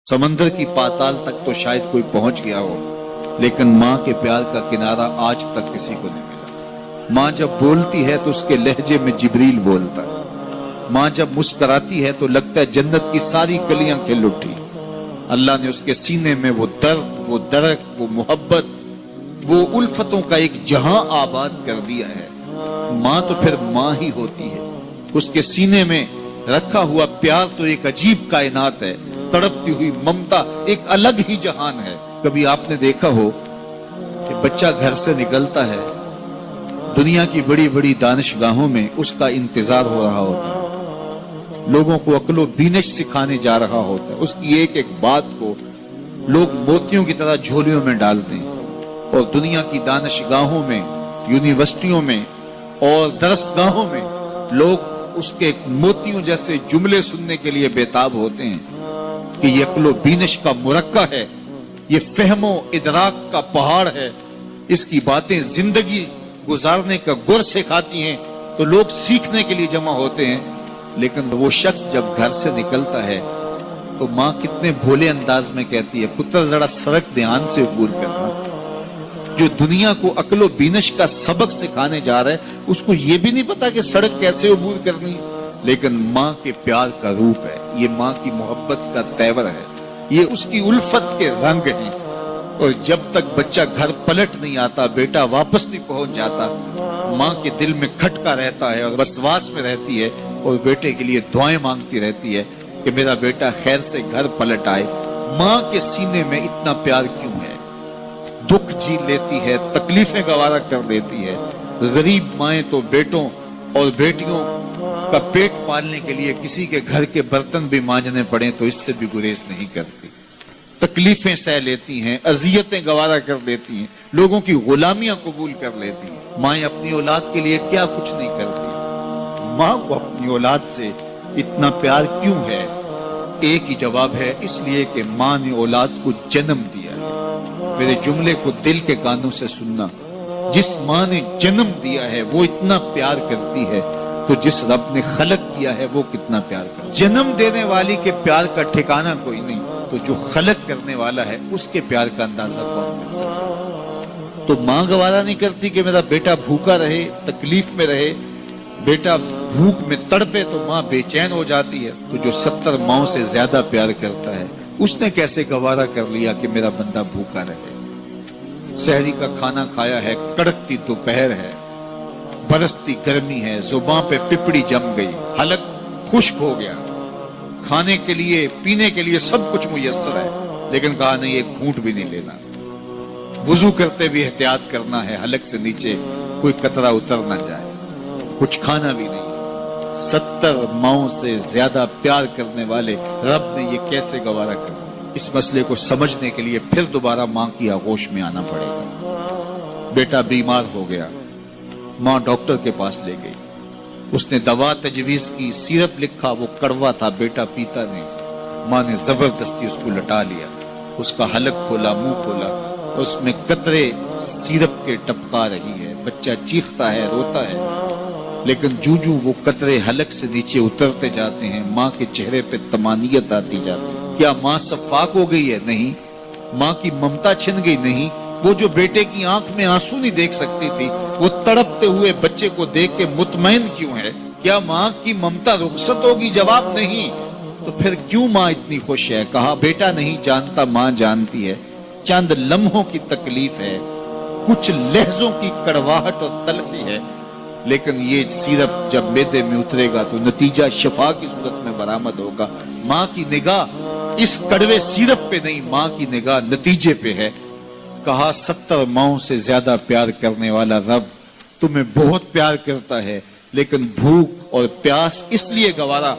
समंदर की पाताल तक तो शायद कोई पहुंच गया हो, लेकिन माँ के प्यार का किनारा आज तक किसी को नहीं मिला। माँ जब बोलती है तो उसके लहजे में जिब्रील बोलता है। माँ जब मुस्कुराती है तो लगता है जन्नत की सारी गलियां खिल उठी। अल्लाह ने उसके सीने में वो दर्द, वो दरक, वो मोहब्बत, वो उल्फतों का एक जहां आबाद कर दिया है। माँ तो फिर माँ ही होती है। उसके सीने में रखा हुआ प्यार तो एक अजीब कायनात है। तड़पती हुई ममता एक अलग ही जहान है। कभी आपने देखा हो कि बच्चा घर से निकलता है, दुनिया की बड़ी बड़ी दानिशगाहों में उसका इंतजार हो रहा होता है, लोगों को अक्लो बीनश सिखाने जा रहा होता है। उसकी एक एक बात को लोग मोतियों की तरह झोलियों में डालते हैं और दुनिया की दानिशगाहों में, यूनिवर्सिटियों में और दरसगाहों में लोग उसके मोतियों जैसे जुमले सुनने के लिए बेताब होते हैं कि ये अक्लो बीनश का मुरक्का है, ये फहमो इदराक का पहाड़ है, इसकी बातें जिंदगी गुजारने का गुर सिखाती हैं। तो लोग सीखने के लिए जमा होते हैं। लेकिन वो शख्स जब घर से निकलता है तो माँ कितने भोले अंदाज में कहती है, पुत्र जरा सड़क ध्यान से अबूर करना। जो दुनिया को अक्लो बीनश का सबक सिखाने जा रहा है उसको ये भी नहीं पता कि सड़क कैसे अबूर करनी है। लेकिन माँ के प्यार का रूप है, ये माँ की मोहब्बत का तेवर है, ये उसकी उल्फत के रंग हैं। और जब तक बच्चा घर पलट नहीं आता, बेटा वापस नहीं पहुंच जाता, माँ के दिल में खटका रहता है और वसवास में रहती है और बेटे के लिए दुआएं मांगती रहती है कि मेरा बेटा खैर से घर पलट आए। माँ के सीने में इतना प्यार क्यों है? दुख झेल लेती है, तकलीफें गवारा कर लेती है। गरीब माएं तो बेटों और बेटियों का पेट पालने के लिए किसी के घर के बर्तन भी मांजने पड़े तो इससे भी गुरेज नहीं करती। तकलीफें सह लेती हैं, अजियतें गवारा कर लेती हैं, लोगों की गुलामियां कबूल कर लेती हैं। माएं अपनी औलाद के लिए क्या कुछ नहीं करती। माँ को अपनी औलाद से इतना प्यार क्यों है? एक ही जवाब है, इसलिए कि माँ ने औलाद को जन्म दिया है। मेरे जुमले को दिल के कानों से सुनना। जिस माँ ने जन्म दिया है वो इतना प्यार करती है तो जिस रब ने खलक किया है वो कितना प्यार करता है। जन्म देने वाली के प्यार का ठिकाना कोई नहीं, तो जो खलक करने वाला है उसके प्यार का अंदाजा कौन कर सकता? तो माँ गवारा नहीं करती कि मेरा बेटा भूखा रहे, तकलीफ में रहे, बेटा भूख में तड़पे तो माँ बेचैन हो जाती है। तो जो 70 माओं से ज्यादा प्यार करता है उसने कैसे गवारा कर लिया कि मेरा बंदा भूखा रहे? सहरी का खाना खाया है, कड़कती दोपहर है, बरसती गर्मी है, जुबान पे पिपड़ी जम गई, हलक खुश्क हो गया, खाने के लिए पीने के लिए सब कुछ मुयस्सर है, लेकिन कहा नहीं एक घूंट भी नहीं लेना। वुजू करते भी एहतियात करना है, हलक से नीचे कोई कतरा उतर ना जाए, कुछ खाना भी नहीं। 70 माओं से ज्यादा प्यार करने वाले रब ने ये कैसे गवारा कर? इस मसले को समझने के लिए फिर दोबारा माँ की आगोश में आना पड़ेगा। बेटा बीमार हो गया, माँ डॉक्टर के पास ले गई, उसने दवा तजवीज की, सिरप लिखा, वो कड़वा था, बेटा पीता नहीं। माँ ने जबरदस्ती उसको लटा लिया, उसका हलक खोला, मुंह खोला, उसमें कतरे सिरप के टपका रही है। बच्चा चीखता है, रोता है, लेकिन जूजू वो कतरे हलक से नीचे उतरते जाते हैं, माँ के चेहरे पे तमानियत आती जाती है। क्या माँ सफाक हो गई है? नहीं। माँ की ममता छिन गई? नहीं। वो जो बेटे की आंख में आंसू नहीं देख सकती थी, वो तड़पते हुए बच्चे को देख के मुतमईन क्यों है? क्या माँ की ममता रुखसत होगी? जवाब नहीं। तो फिर क्यों माँ इतनी खुश है? कहा बेटा नहीं जानता, माँ जानती है। चंद लम्हों की तकलीफ है, कुछ लहजों की कड़वाहट और तलखी है, लेकिन ये सिरप जब मैदे में उतरेगा तो नतीजा शिफा की सूरत में बरामद होगा। माँ की निगाह इस कड़वे सिरप पे नहीं, माँ की निगाह नतीजे पे है। कहा 70 माओं से ज्यादा प्यार करने वाला रब तुम्हें बहुत प्यार करता है, लेकिन भूख और प्यास इसलिए गवारा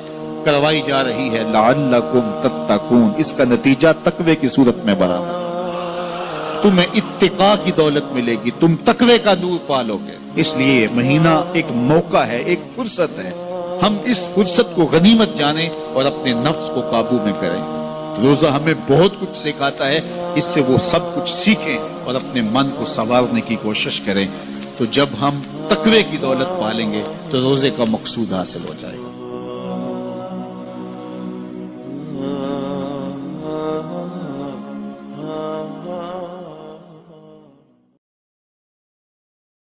करवाई जा रही है, लअल्लकुम तत्तकून। इसका नतीजा तकवे की सूरत में बरामद। तुम्हें इत्तिका की दौलत मिलेगी, तुम तकवे का नूर पालोगे। इसलिए महीना एक मौका है, एक फुर्सत है। हम इस फुर्सत को गनीमत जाने और अपने नफ्स को काबू में करें। रोजा हमें बहुत कुछ सिखाता है, इससे वो सब कुछ सीखें और अपने मन को संवारने की कोशिश करें। तो जब हम तकवे की दौलत पालेंगे तो रोजे का मकसूद हासिल हो जाएगा।